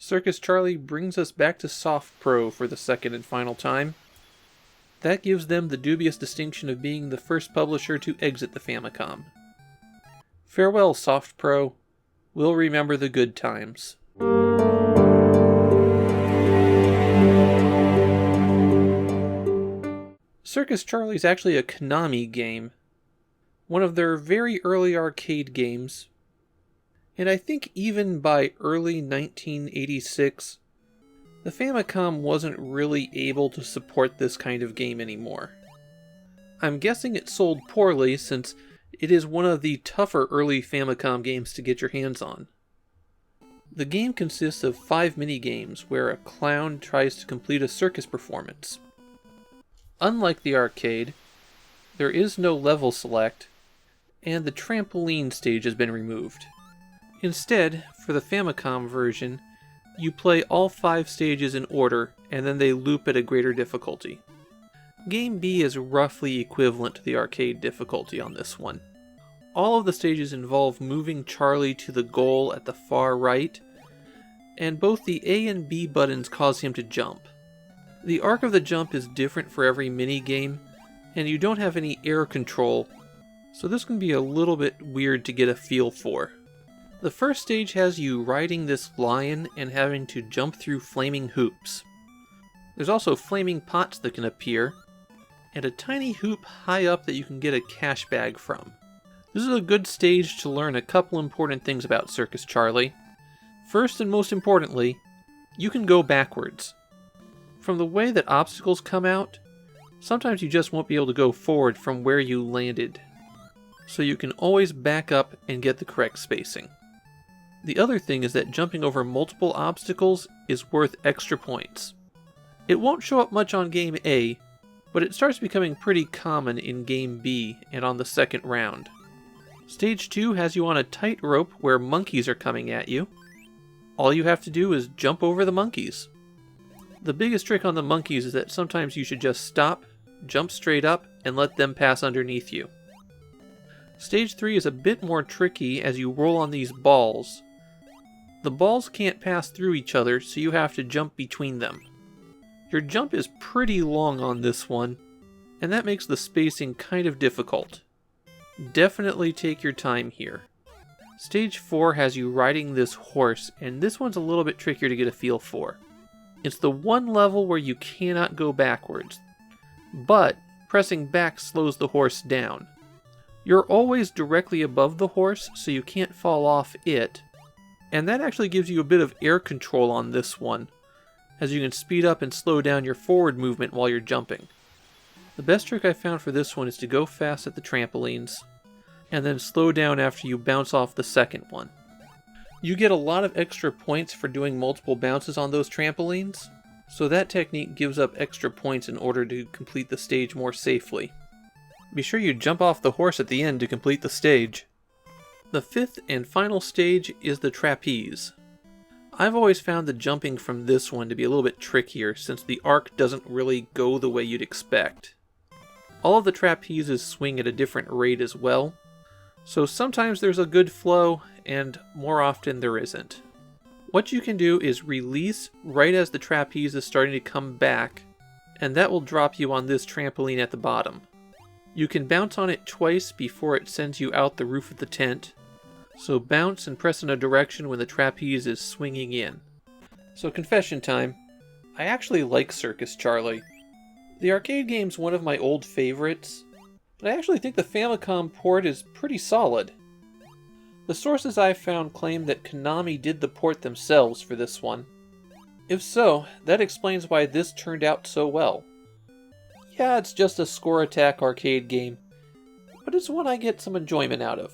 Circus Charlie brings us back to Soft Pro for the second and final time. That gives them the dubious distinction of being the first publisher to exit the Famicom. Farewell, Soft Pro. We'll remember the good times. Circus Charlie is actually a Konami game, one of their very early arcade games, and I think even by early 1986, the Famicom wasn't really able to support this kind of game anymore. I'm guessing it sold poorly since it is one of the tougher early Famicom games to get your hands on. The game consists of 5 minigames where a clown tries to complete a circus performance. Unlike the arcade, there is no level select, and the trampoline stage has been removed. Instead, for the Famicom version, you play all 5 stages in order, and then they loop at a greater difficulty. Game B is roughly equivalent to the arcade difficulty on this one. All of the stages involve moving Charlie to the goal at the far right, and both the A and B buttons cause him to jump. The arc of the jump is different for every minigame, and you don't have any air control, so this can be a little bit weird to get a feel for. The first stage has you riding this lion and having to jump through flaming hoops. There's also flaming pots that can appear, and a tiny hoop high up that you can get a cash bag from. This is a good stage to learn a couple important things about Circus Charlie. First and most importantly, you can go backwards. From the way that obstacles come out, sometimes you just won't be able to go forward from where you landed, so you can always back up and get the correct spacing. The other thing is that jumping over multiple obstacles is worth extra points. It won't show up much on Game A, but it starts becoming pretty common in Game B and on the second round. Stage 2 has you on a tightrope where monkeys are coming at you. All you have to do is jump over the monkeys. The biggest trick on the monkeys is that sometimes you should just stop, jump straight up, and let them pass underneath you. Stage 3 is a bit more tricky as you roll on these balls. The balls can't pass through each other, so you have to jump between them. Your jump is pretty long on this one, and that makes the spacing kind of difficult. Definitely take your time here. Stage 4 has you riding this horse, and this one's a little bit trickier to get a feel for. It's the one level where you cannot go backwards, but pressing back slows the horse down. You're always directly above the horse, so you can't fall off it, and that actually gives you a bit of air control on this one, as you can speed up and slow down your forward movement while you're jumping. The best trick I found for this one is to go fast at the trampolines, and then slow down after you bounce off the second one. You get a lot of extra points for doing multiple bounces on those trampolines, so that technique gives up extra points in order to complete the stage more safely. Be sure you jump off the horse at the end to complete the stage. The 5th and final stage is the trapeze. I've always found the jumping from this one to be a little bit trickier since the arc doesn't really go the way you'd expect. All of the trapezes swing at a different rate as well, so sometimes there's a good flow and more often there isn't. What you can do is release right as the trapeze is starting to come back, and that will drop you on this trampoline at the bottom. You can bounce on it twice before it sends you out the roof of the tent, so bounce and press in a direction when the trapeze is swinging in. So confession time, I actually like Circus Charlie. The arcade game's one of my old favorites, but I actually think the Famicom port is pretty solid. The sources I've found claim that Konami did the port themselves for this one. If so, that explains why this turned out so well. Yeah, it's just a score attack arcade game, but it's one I get some enjoyment out of.